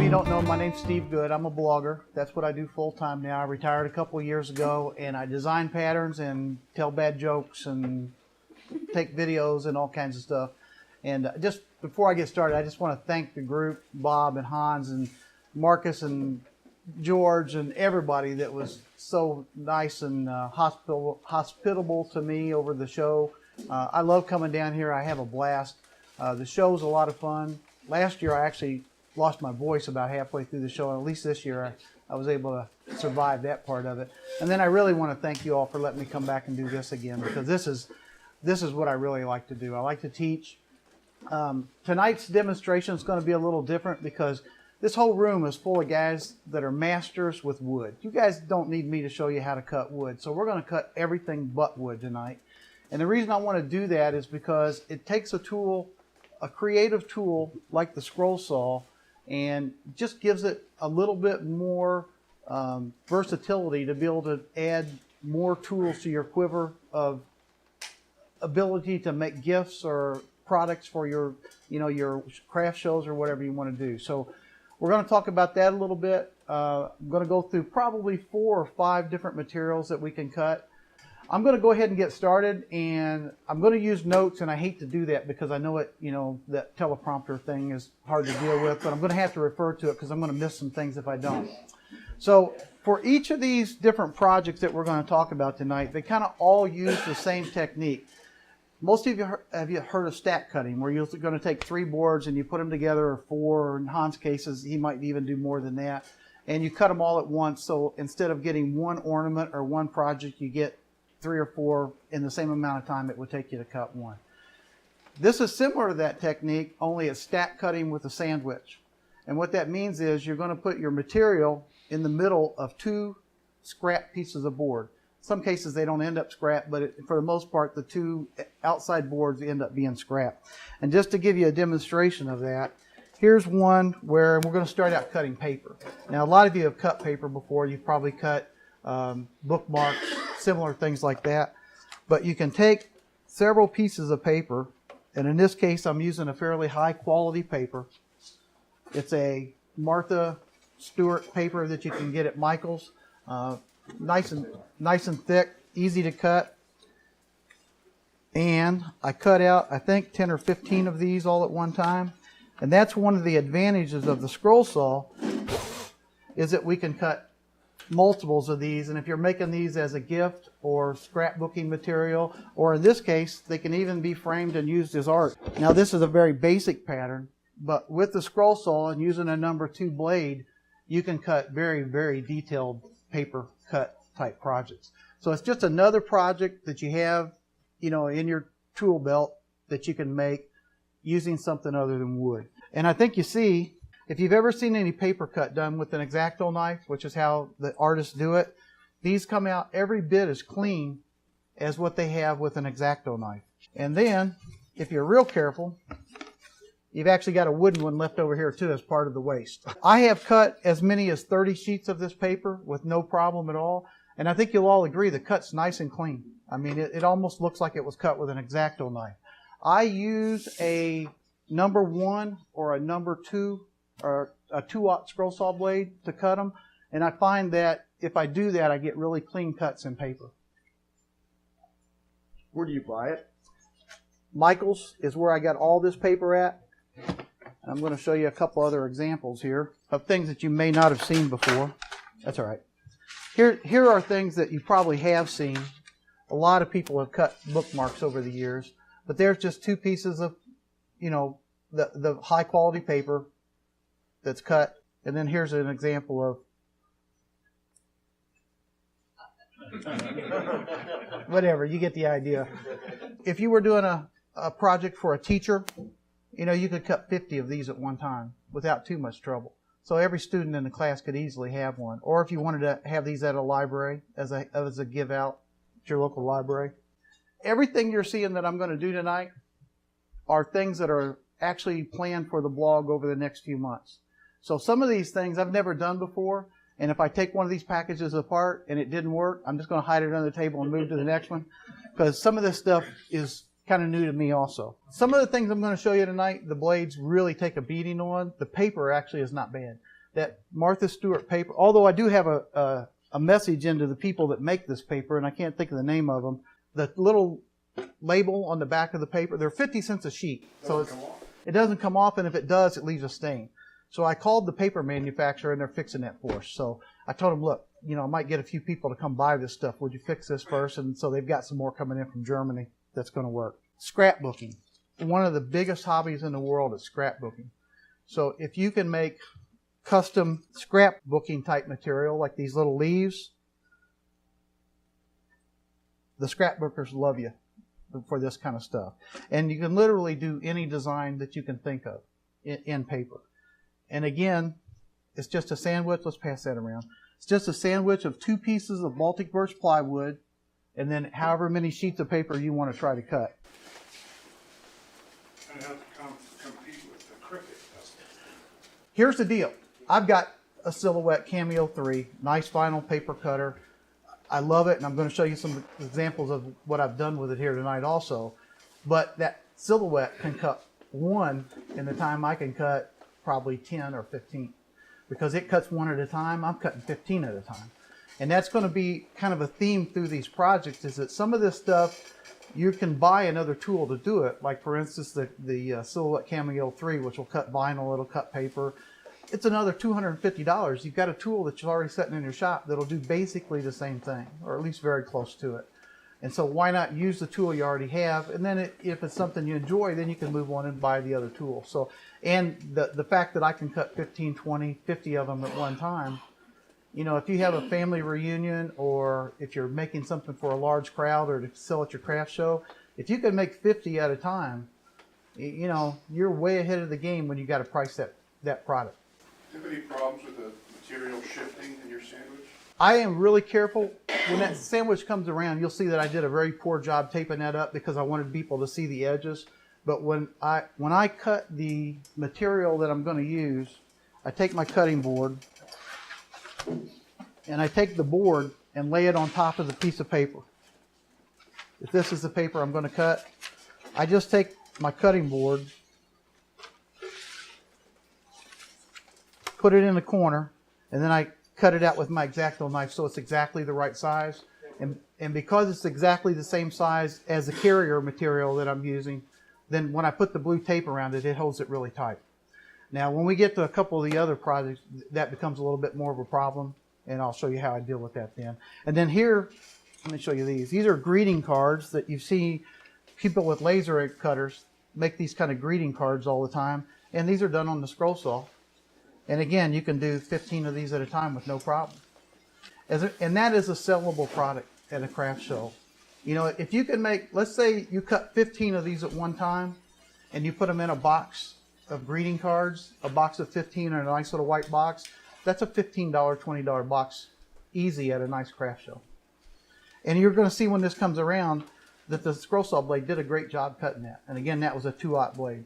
you don't know, my name's Steve Good. I'm a blogger. That's what I do full time now. I retired a couple of years ago, and I design patterns and tell bad jokes and take videos and all kinds of stuff. And just before I get started, I just want to thank the group, Bob and Hans and Marcus and George and everybody that was so nice and hospitable to me over the show. I love coming down here. I have a blast. The show's a lot of fun. Last year, I actually lost my voice about halfway through the show, and at least this year I was able to survive that part of it. And then I really want to thank you all for letting me come back and do this again, because this is what I really like to do. I like to teach. Tonight's demonstration is going to be a little different because this whole room is full of guys that are masters with wood. You guys don't need me to show you how to cut wood, so we're going to cut everything but wood tonight. And the reason I want to do that is because it takes a tool, a creative tool like the scroll saw, and just gives it a little bit more versatility to be able to add more tools to your quiver of ability to make gifts or products for your, your craft shows or whatever you want to do. So we're going to talk about that a little bit. I'm going to go through probably 4 or 5 different materials that we can cut. I'm going to go ahead and get started, and I'm going to use notes, and I hate to do that because I know that teleprompter thing is hard to deal with, but I'm going to have to refer to it because I'm going to miss some things if I don't. So for each of these different projects that we're going to talk about tonight, they kind of all use the same technique. Most of you have heard of stack cutting, where you're going to take 3 boards and you put them together, or 4, or in Hans' cases, he might even do more than that, and you cut them all at once. So instead of getting one ornament or one project, you get 3 or 4 in the same amount of time it would take you to cut one. This is similar to that technique, only it's stack cutting with a sandwich. And what that means is you're going to put your material in the middle of 2 scrap pieces of board. In some cases they don't end up scrap, but for the most part the 2 outside boards end up being scrap. And just to give you a demonstration of that, here's one where we're going to start out cutting paper. Now a lot of you have cut paper before. You've probably cut bookmarks, similar things like that. But you can take several pieces of paper, and in this case I'm using a fairly high quality paper. It's a Martha Stewart paper that you can get at Michael's. Nice and thick, easy to cut. And I cut out, I think, 10 or 15 of these all at one time. And that's one of the advantages of the scroll saw, is that we can cut multiples of these, and if you're making these as a gift or scrapbooking material, or in this case they can even be framed and used as art. Now this is a very basic pattern, but with the scroll saw and using a number 2 blade, you can cut very, very detailed paper cut type projects. So it's just another project that you have in your tool belt that you can make using something other than wood. And I think you see, if you've ever seen any paper cut done with an X-Acto knife, which is how the artists do it, these come out every bit as clean as what they have with an X-Acto knife. And then, if you're real careful, you've actually got a wooden one left over here too as part of the waste. I have cut as many as 30 sheets of this paper with no problem at all, and I think you'll all agree the cut's nice and clean. I mean, it almost looks like it was cut with an X-Acto knife. I use a number 1 or a number 2 or a 2-aught scroll saw blade to cut them, and I find that if I do that, I get really clean cuts in paper. Where do you buy it? Michael's is where I got all this paper at. And I'm going to show you a couple other examples here of things that you may not have seen before. That's all right. Here are things that you probably have seen. A lot of people have cut bookmarks over the years, but there's just 2 pieces of, the high quality paper that's cut, and then here's an example of whatever, you get the idea. If you were doing a project for a teacher, you could cut 50 of these at one time without too much trouble. So every student in the class could easily have one. Or if you wanted to have these at a library as a give out at your local library. Everything you're seeing that I'm going to do tonight are things that are actually planned for the blog over the next few months. So some of these things I've never done before, and if I take one of these packages apart and it didn't work, I'm just going to hide it under the table and move to the next one, because some of this stuff is kind of new to me also. Some of the things I'm going to show you tonight, the blades really take a beating on. The paper actually is not bad. that Martha Stewart paper, although I do have a message into the people that make this paper, and I can't think of the name of them, the little label on the back of the paper, they're 50 cents a sheet. So it doesn't come off, and if it does, it leaves a stain. So I called the paper manufacturer, and they're fixing that for us. So I told them, look, you know, I might get a few people to come buy this stuff. Would you fix this first? And so they've got some more coming in from Germany that's going to work. Scrapbooking. One of the biggest hobbies in the world is scrapbooking. So if you can make custom scrapbooking type material like these little leaves, the scrapbookers love you for this kind of stuff. And you can literally do any design that you can think of in paper. And again, it's just a sandwich. Let's pass that around. It's just a sandwich of 2 pieces of Baltic birch plywood and then however many sheets of paper you want to try to cut. And how to compete with the Cricut. Here's the deal. I've got a Silhouette Cameo 3, nice vinyl paper cutter. I love it, and I'm going to show you some examples of what I've done with it here tonight also. But that Silhouette can cut 1 in the time I can cut probably 10 or 15. Because it cuts 1 at a time, I'm cutting 15 at a time. And that's going to be kind of a theme through these projects, is that some of this stuff, you can buy another tool to do it. Like, for instance, the Silhouette Cameo 3, which will cut vinyl, it'll cut paper. It's another $250. You've got a tool that you're already sitting in your shop that'll do basically the same thing, or at least very close to it. And so why not use the tool you already have? And then if it's something you enjoy, then you can move on and buy the other tool. So, and the fact that I can cut 15, 20, 50 of them at one time, you know, if you have a family reunion or if you're making something for a large crowd or to sell at your craft show, if you can make 50 at a time, you know, you're way ahead of the game when you got to price that product. Do you have any problems with the material shifting in your sandwich? I am really careful. When that sandwich comes around, you'll see that I did a very poor job taping that up because I wanted people to see the edges. But when I cut the material that I'm going to use, I take my cutting board and I take the board and lay it on top of the piece of paper. If this is the paper I'm going to cut, I just take my cutting board, put it in the corner, and then I cut it out with my X-Acto knife so it's exactly the right size. And because it's exactly the same size as the carrier material that I'm using, then when I put the blue tape around it, it holds it really tight. Now, when we get to a couple of the other projects, that becomes a little bit more of a problem, and I'll show you how I deal with that then. And then here, let me show you these. These are greeting cards that you see people with laser cutters make these kind of greeting cards all the time, and these are done on the scroll saw. And again, you can do 15 of these at a time with no problem. And that is a sellable product at a craft show. You know, if you can make, let's say you cut 15 of these at one time and you put them in a box of greeting cards, a box of 15 in a nice little white box, that's a $15, $20 box easy at a nice craft show. And you're going to see when this comes around that the scroll saw blade did a great job cutting that. And again, that was a 2/0 blade.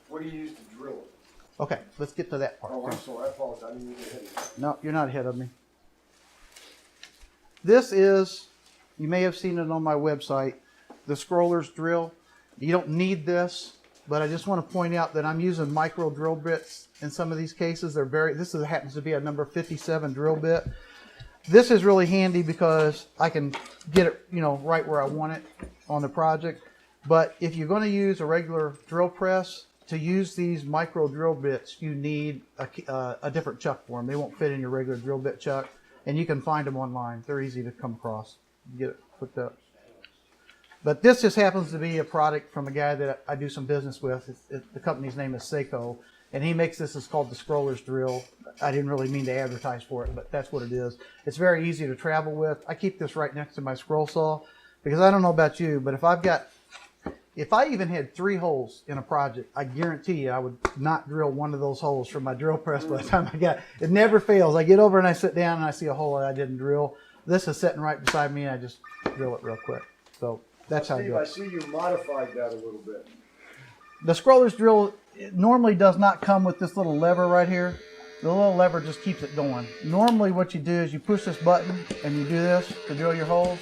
What do you use to drill it? Okay, let's get to that part. Oh, I'm sorry. I apologize. I didn't mean to hit you. No, you're not ahead of me. This is, you may have seen it on my website, the scroller's drill. You don't need this, but I just want to point out that I'm using micro drill bits in some of these cases. This happens to be a number 57 drill bit. This is really handy because I can get it, you know, right where I want it on the project. But if you're going to use a regular drill press, to use these micro drill bits, you need a different chuck for them. They won't fit in your regular drill bit chuck, and you can find them online. They're easy to come across. Get it hooked up. But this just happens to be a product from a guy that I do some business with. The company's name is Seiko, and he makes this. It's called the Scroller's Drill. I didn't really mean to advertise for it, but that's what it is. It's very easy to travel with. I keep this right next to my scroll saw because I don't know about you, but if I even had 3 holes in a project, I guarantee you I would not drill one of those holes from my drill press by the time I got it. It never fails. I get over and I sit down and I see a hole that I didn't drill. This is sitting right beside me and I just drill it real quick. So that's how I do it. I see you modified that a little bit. The scroller's drill normally does not come with this little lever right here. The little lever just keeps it going. Normally what you do is you push this button and you do this to drill your holes.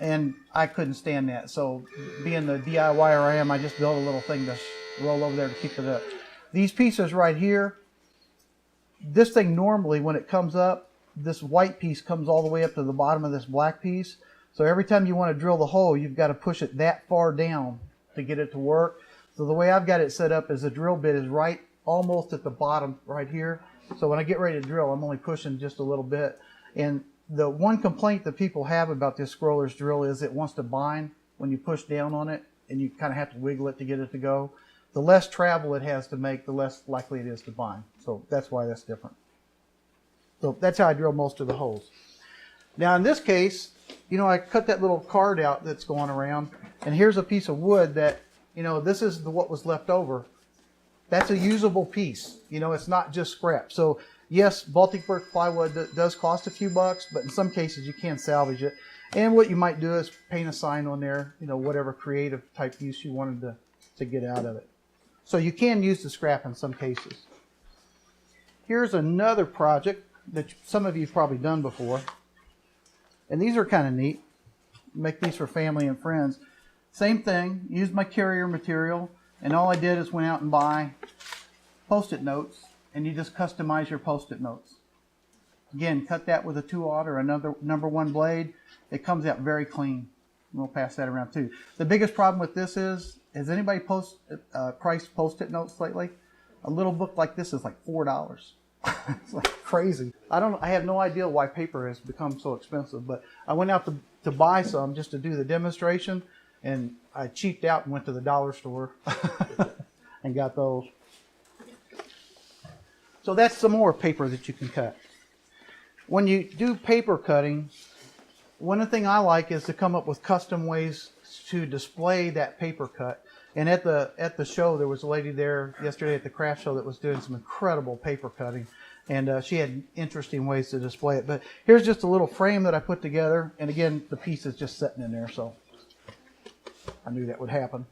And I couldn't stand that. So being the DIYer I am, I just built a little thing to roll over there to keep it up. These pieces right here, this thing normally, when it comes up, this white piece comes all the way up to the bottom of this black piece. So every time you want to drill the hole, you've got to push it that far down to get it to work. So the way I've got it set up is the drill bit is right almost at the bottom right here. So when I get ready to drill, I'm only pushing just a little bit. And the one complaint that people have about this scroller's drill is it wants to bind when you push down on it, and you kind of have to wiggle it to get it to go. The less travel it has to make, the less likely it is to bind. So that's why that's different. So that's how I drill most of the holes. Now in this case, you know, I cut that little card out that's going around, and here's a piece of wood that, you know, this is what was left over. That's a usable piece. You know, it's not just scrap. So yes, Baltic birch plywood does cost a few bucks, but in some cases you can salvage it. And what you might do is paint a sign on there, you know, whatever creative type use you wanted to get out of it. So you can use the scrap in some cases. Here's another project that some of you have probably done before. And these are kind of neat. Make these for family and friends. Same thing, used my carrier material, and all I did is went out and buy Post-it notes, and you just customize your Post-it notes. Again, cut that with a 2/0 or another #1 blade. It comes out very clean. We'll pass that around too. The biggest problem with this is, has anybody priced Post-it notes lately? A little book like this is like $4. It's like crazy. I have no idea why paper has become so expensive, but I went out to buy some just to do the demonstration, and I cheaped out and went to the dollar store and got those. So that's some more paper that you can cut. When you do paper cutting, one thing I like is to come up with custom ways to display that paper cut. And at the show, there was a lady there yesterday at the craft show that was doing some incredible paper cutting, and she had interesting ways to display it. But here's just a little frame that I put together, and again, the piece is just sitting in there, so I knew that would happen.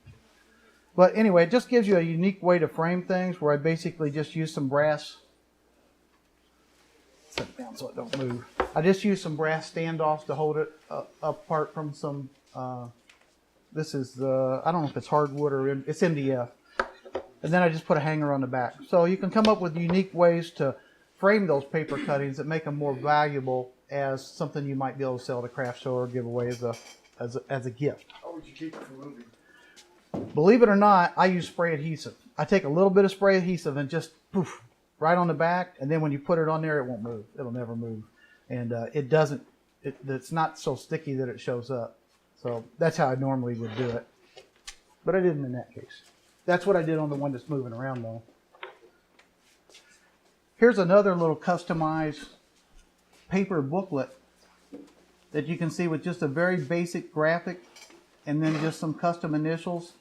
But anyway, it just gives you a unique way to frame things, where I basically just use some brass. Set it down so it don't move. I just use some brass standoffs to hold it apart from some. This is the, I don't know if it's hardwood or it's MDF. And then I just put a hanger on the back. So you can come up with unique ways to frame those paper cuttings that make them more valuable as something you might be able to sell at a craft show or give away as a gift. How would you keep it from moving? Believe it or not, I use spray adhesive. I take a little bit of spray adhesive and just poof, right on the back, and then when you put it on there, it won't move. It'll never move. And it's not so sticky that it shows up. So that's how I normally would do it. But I didn't in that case. That's what I did on the one that's moving around though. Here's another little customized paper booklet that you can see with just a very basic graphic and then just some custom initials.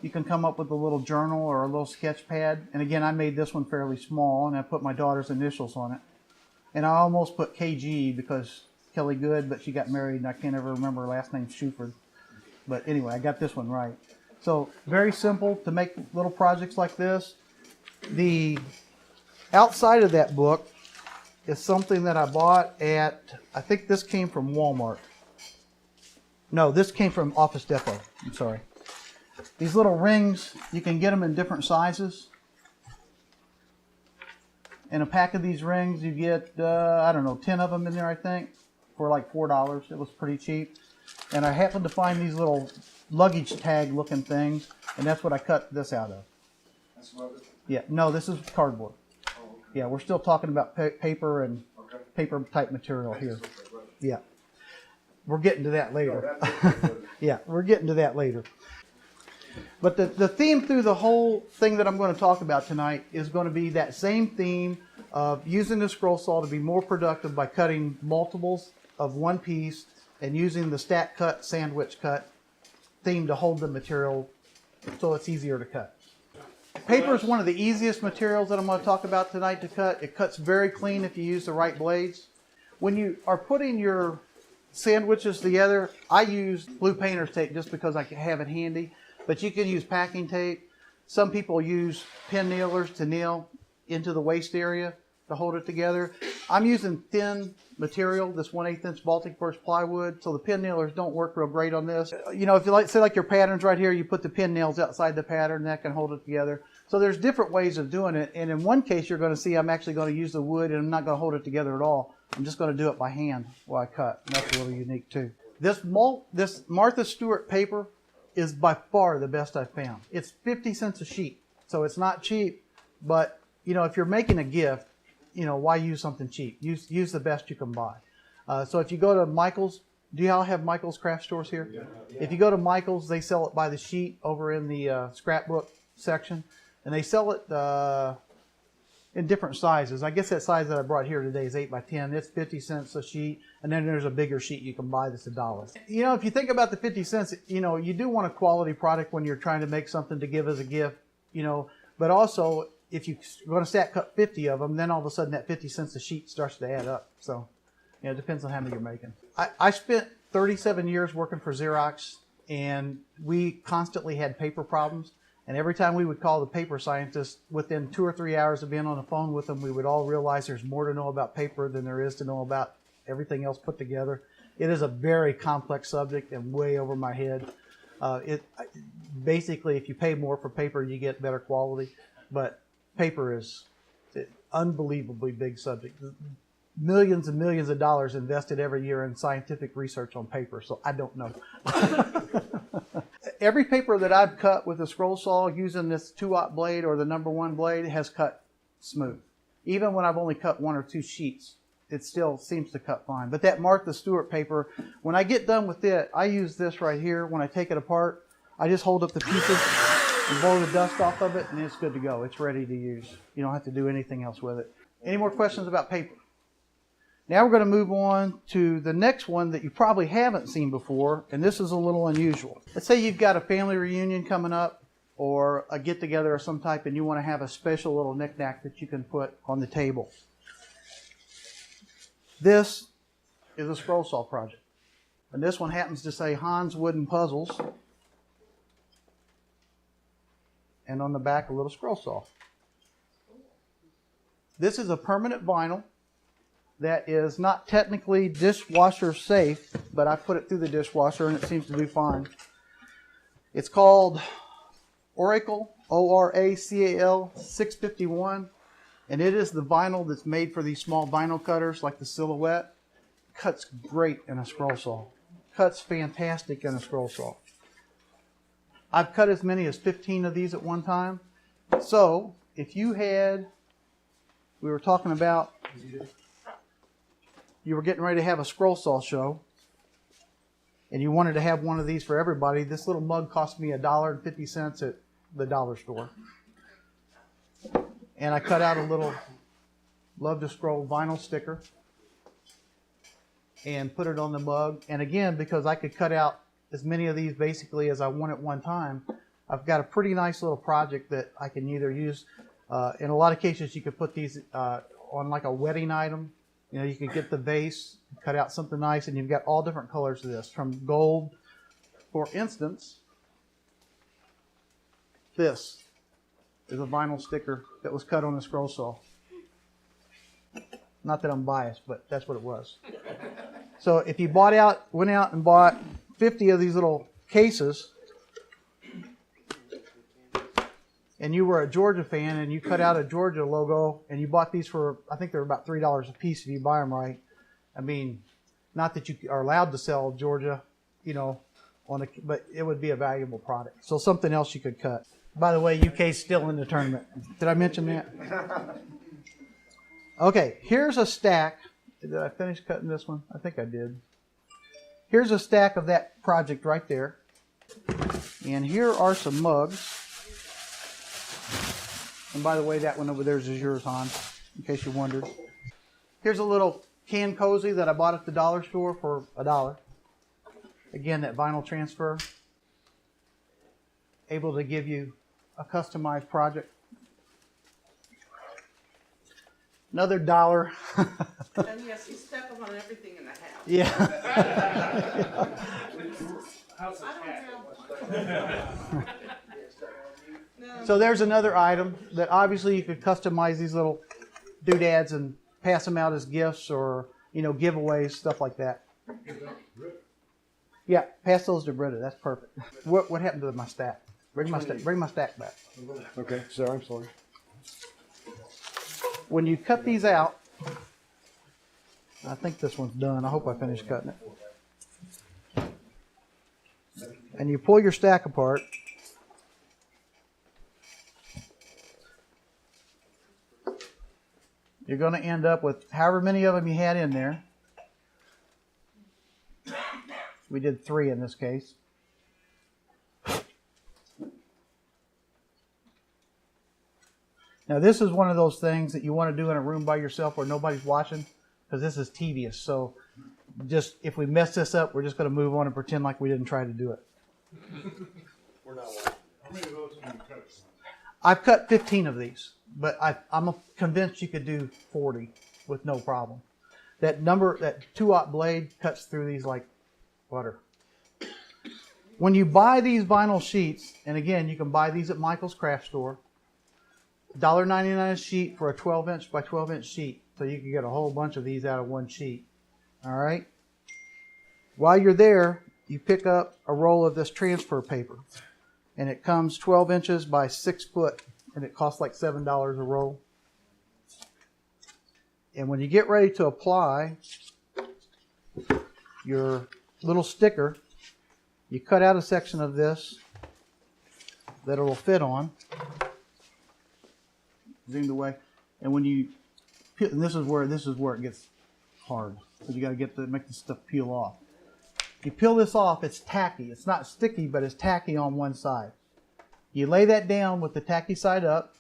You can come up with a little journal or a little sketch pad. And again, I made this one fairly small, and I put my daughter's initials on it. And I almost put KG because Kelly Good, but she got married and I can't ever remember her last name, Shuford. But anyway, I got this one right. So very simple to make little projects like this. The outside of that book is something that I bought at, I think this came from Walmart. No, this came from Office Depot. I'm sorry. These little rings, you can get them in different sizes. In a pack of these rings, you get, I don't know, 10 of them in there, I think, for like $4. It was pretty cheap. And I happened to find these little luggage tag looking things, and that's what I cut this out of. That's leather? Yeah, no, this is cardboard. Oh, okay. Yeah, we're still talking about paper and Okay. paper type material here. Okay, right. Yeah. We're getting to that No, later. that's Yeah, we're getting to that later. But the theme through the whole thing that I'm going to talk about tonight is going to be that same theme of using the scroll saw to be more productive by cutting multiples of one piece and using the stack cut, sandwich cut theme to hold the material so it's easier to cut. Paper is one of the easiest materials that I'm going to talk about tonight to cut. It cuts very clean if you use the right blades. When you are putting your sandwiches together, I use blue painter's tape just because I can have it handy. But you can use packing tape. Some people use pin nailers to nail into the waist area to hold it together. I'm using thin material, this 1/8 inch Baltic Birch plywood, so the pin nailers don't work real great on this. You know, if you like, say like your patterns right here, you put the pin nails outside the pattern, that can hold it together. So there's different ways of doing it, and in one case you're going to see I'm actually going to use the wood and I'm not going to hold it together at all. I'm just going to do it by hand while I cut, and that's really unique too. This Martha Stewart paper is by far the best I've found. It's 50 cents a sheet, so it's not cheap, but you know, if you're making a gift, you know, why use something cheap? Use the best you can buy. So if you go to Michael's, do y'all have Michael's craft stores here? Yeah. If you go to Michael's, they sell it by the sheet over in the scrapbook section, and they sell it in different sizes. I guess that size that I brought here today is 8 by 10. It's 50 cents a sheet, and then there's a bigger sheet you can buy that's $1. You know, if you think about the 50 cents, you know, you do want a quality product when you're trying to make something to give as a gift, you know, but also if you're going to stack cut 50 of them, then all of a sudden that 50 cents a sheet starts to add up. So, you know, it depends on how many you're making. I spent 37 years working for Xerox, and we constantly had paper problems. And every time we would call the paper scientist, within 2 or 3 hours of being on the phone with them, we would all realize there's more to know about paper than there is to know about everything else put together. It is a very complex subject and way over my head. Basically, if you pay more for paper, you get better quality. But paper is an unbelievably big subject. Millions and millions of dollars invested every year in scientific research on paper, so I don't know. Every paper that I've cut with a scroll saw using this 2-aught blade or the #1 blade has cut smooth. Even when I've only cut 1 or 2 sheets, it still seems to cut fine. But that Martha Stewart paper, when I get done with it, I use this right here. When I take it apart, I just hold up the pieces and blow the dust off of it, and it's good to go. It's ready to use. You don't have to do anything else with it. Any more questions about paper? Now we're going to move on to the next one that you probably haven't seen before, and this is a little unusual. Let's say you've got a family reunion coming up or a get-together of some type, and you want to have a special little knick-knack that you can put on the table. This is a scroll saw project, and this one happens to say Hans Wooden Puzzles, and on the back a little scroll saw. This is a permanent vinyl that is not technically dishwasher safe, but I put it through the dishwasher and it seems to do fine. It's called Oracal, O-R-A-C-A-L 651, and it is the vinyl that's made for these small vinyl cutters like the Silhouette. Cuts great in a scroll saw. Cuts fantastic in a scroll saw. I've cut as many as 15 of these at one time. So if you had, we were talking about, you were getting ready to have a scroll saw show, and you wanted to have one of these for everybody, this little mug cost me $1.50 at the dollar store. And I cut out a little Love to Scroll vinyl sticker and put it on the mug. And again, because I could cut out as many of these basically as I want at one time, I've got a pretty nice little project that I can either use. In a lot of cases, you could put these on like a wedding item. You know, you could get the vase, cut out something nice, and you've got all different colors of this, from gold. For instance, this is a vinyl sticker that was cut on a scroll saw. Not that I'm biased, but that's what it was. So if you went out and bought 50 of these little cases, and you were a Georgia fan and you cut out a Georgia logo and you bought these for, I think they're about $3 a piece if you buy them right. I mean, not that you are allowed to sell Georgia, you know, but it would be a valuable product. So something else you could cut. By the way, UK's still in the tournament. Did I mention that? Okay, here's a stack. Did I finish cutting this one? I think I did. Here's a stack of that project right there. And here are some mugs. And by the way, that one over there is yours, Hans, in case you wondered. Here's a little can cozy that I bought at the dollar store for $1. Again, that vinyl transfer. Able to give you a customized project. Another $1. And yes, you stuck them on everything in the house. Yeah. How's the I cat? don't know. No. So there's another item that obviously you could customize these little doodads and pass them out as gifts or, giveaways, stuff like that. Yeah, pass those to Britta. That's perfect. What happened to my stack? Bring my stack back. Okay, sorry, I'm sorry. When you cut these out, I think this one's done. I hope I finished cutting it. And you pull your stack apart. You're going to end up with however many of them you had in there. We did 3 in this case. Now this is one of those things that you want to do in a room by yourself where nobody's watching, because this is tedious. So just if we mess this up, we're just going to move on and pretend like we didn't try to do it. We're not watching. How many of those can you cut? I've cut 15 of these, but I'm convinced you could do 40 with no problem. That 2-aught blade cuts through these like butter. When you buy these vinyl sheets, and again, you can buy these at Michael's Craft Store, $1.99 a sheet for a 12-inch by 12-inch sheet. So you can get a whole bunch of these out of one sheet. All right? While you're there, you pick up a roll of this transfer paper. And it comes 12 inches by 6 foot. And it costs like $7 a roll. And when you get ready to apply your little sticker, you cut out a section of this that it will fit on. Zoomed away, and when you peel, and this is where it gets hard, because you got to make this stuff peel off. You peel this off, it's tacky. It's not sticky, but it's tacky on one side. You lay that down with the tacky side up.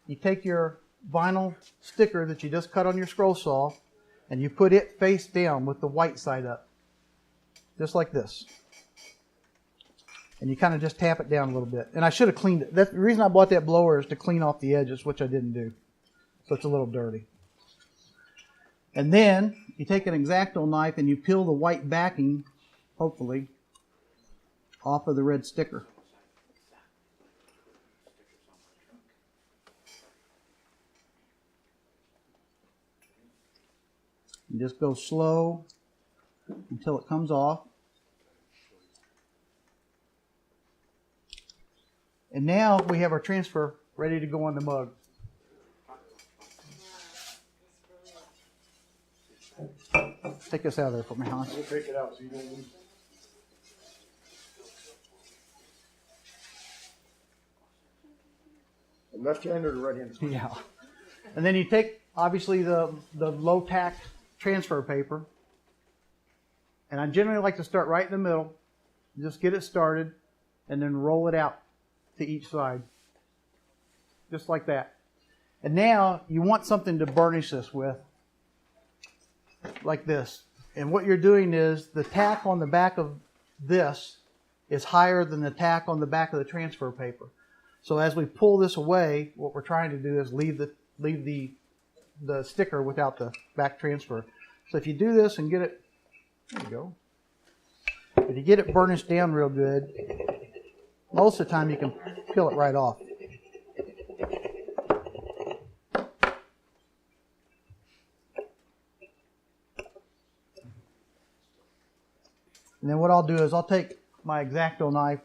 You take your vinyl sticker that you just cut on your scroll saw, and you put it face down with the white side up, just like this. And you kind of just tap it down a little bit. And I should have cleaned it. That's the reason I bought that blower, is to clean off the edges, which I didn't do. So it's a little dirty. And then you take an X-Acto knife and you peel the white backing, hopefully, off of the red sticker. And just go slow until it comes off. And now we have our transfer ready to go on the mug. Take this out of there for me, Hans. We'll take it out so you don't lose. The left hand or the right hand? Yeah. And then you take, obviously, the low tack transfer paper. And I generally like to start right in the middle. Just get it started. And then roll it out to each side. Just like that. And now you want something to burnish this with. Like this. And what you're doing is the tack on the back of this is higher than the tack on the back of the transfer paper. So as we pull this away, what we're trying to do is leave the sticker without the back transfer. So if you do this and get it, there you go. If you get it burnished down real good, most of the time you can peel it right off. And then what I'll do is I'll take my X-Acto knife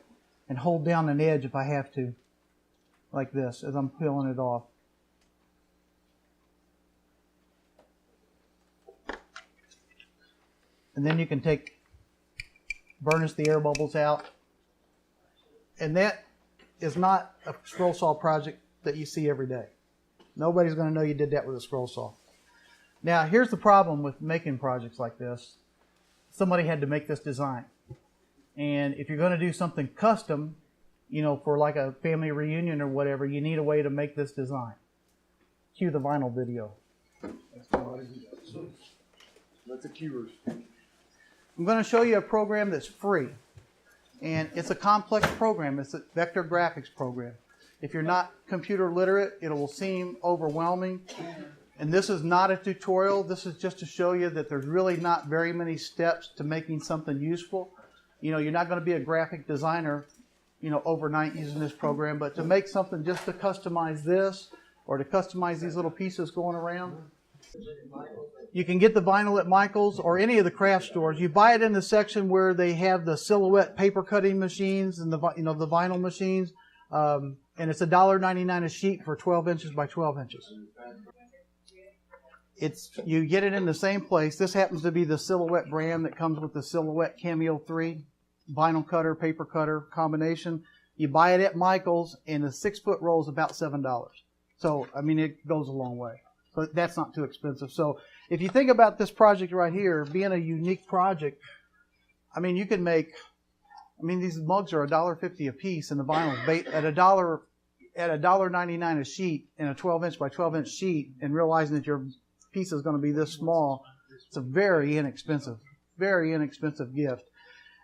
and hold down an edge if I have to, like this, as I'm peeling it off. And then you can burnish the air bubbles out. And that is not a scroll saw project that you see every day. Nobody's going to know you did that with a scroll saw. Now, here's the problem with making projects like this. Somebody had to make this design. And if you're going to do something custom, for like a family reunion or whatever, you need a way to make this design. Cue the vinyl video. That's the keywords. I'm going to show you a program that's free. And it's a complex program. It's a vector graphics program. If you're not computer literate, it will seem overwhelming. And this is not a tutorial. This is just to show you that there's really not very many steps to making something useful. You're not going to be a graphic designer, overnight using this program. But to make something just to customize this, or to customize these little pieces going around. You can get the vinyl at Michael's or any of the craft stores. You buy it in the section where they have the Silhouette paper cutting machines and the vinyl machines, and it's $1.99 a sheet for 12 inches by 12 inches. You get it in the same place. This happens to be the Silhouette brand that comes with the Silhouette Cameo 3 vinyl cutter, paper cutter combination. You buy it at Michael's, and the 6-foot roll is about $7. So, I mean, it goes a long way. So that's not too expensive. So if you think about this project right here being a unique project, I mean, you can make, these mugs are $1.50 a piece, and the vinyl at $1.99 a sheet in a 12-inch by 12-inch sheet, and realizing that your piece is going to be this small, it's a very inexpensive gift.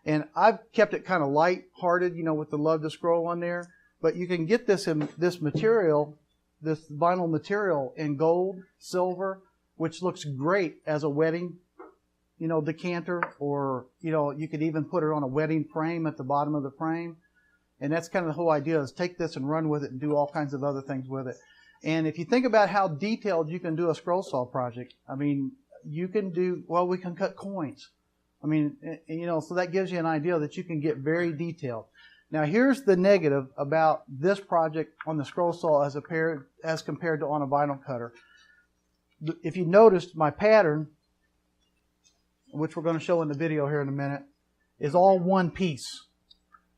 And I've kept it kind of light-hearted, with the Love to Scroll on there. But you can get this in this material, this vinyl material, in gold, silver, which looks great as a wedding, decanter, or, you could even put it on a wedding frame at the bottom of the frame. And that's kind of the whole idea, is take this and run with it and do all kinds of other things with it. And if you think about how detailed you can do a scroll saw project, you can we can cut coins. So that gives you an idea that you can get very detailed. Now, here's the negative about this project on the scroll saw as compared to on a vinyl cutter. If you noticed, my pattern, which we're going to show in the video here in a minute, is all one piece.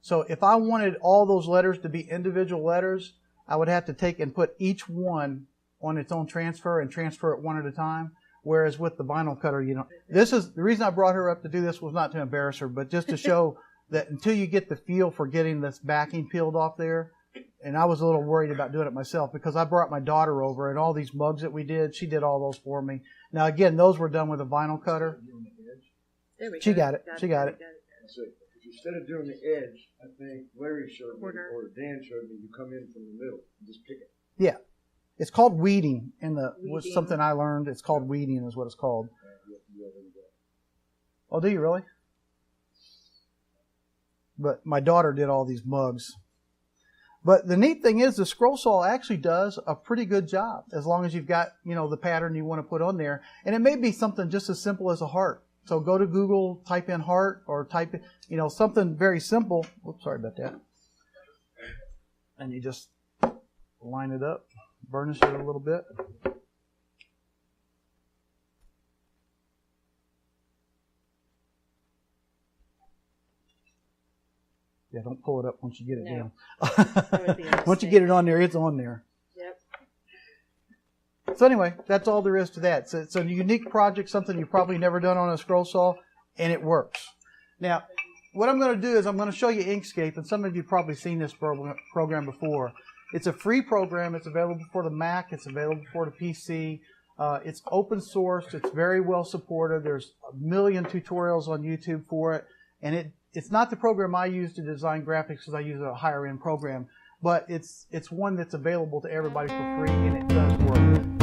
So if I wanted all those letters to be individual letters, I would have to take and put each one on its own transfer and transfer it one at a time. Whereas with the vinyl cutter, this is the reason I brought her up to do this, was not to embarrass her, but just to show that until you get the feel for getting this backing peeled off there. And I was a little worried about doing it myself, because I brought my daughter over, and all these mugs that we did, she did all those for me. Now, again, those were done with a vinyl cutter. She got it. So instead of doing the edge, I think Larry showed me, or Dan showed me, you come in from the middle and just pick it. Yeah. It's called weeding. Was something I learned. It's called weeding is what it's called. Oh, do you really? But my daughter did all these mugs. But the neat thing is the scroll saw actually does a pretty good job, as long as you've got, the pattern you want to put on there. And it may be something just as simple as a heart. So go to Google, type in heart, or type in, something very simple. Oops, sorry about that. And you just line it up, burnish it a little bit. Yeah, don't pull it up once you get it down. Once you get it on there, it's on there. Yep. So anyway, that's all there is to that. So it's a unique project, something you've probably never done on a scroll saw, and it works. Now, what I'm going to do is I'm going to show you Inkscape, and some of you have probably seen this program before. It's a free program. It's available for the Mac. It's available for the PC. It's open source. It's very well supported. There's a million tutorials on YouTube for it, and it's not the program I use to design graphics, because I use a higher end program, but it's one that's available to everybody for free, and it does work.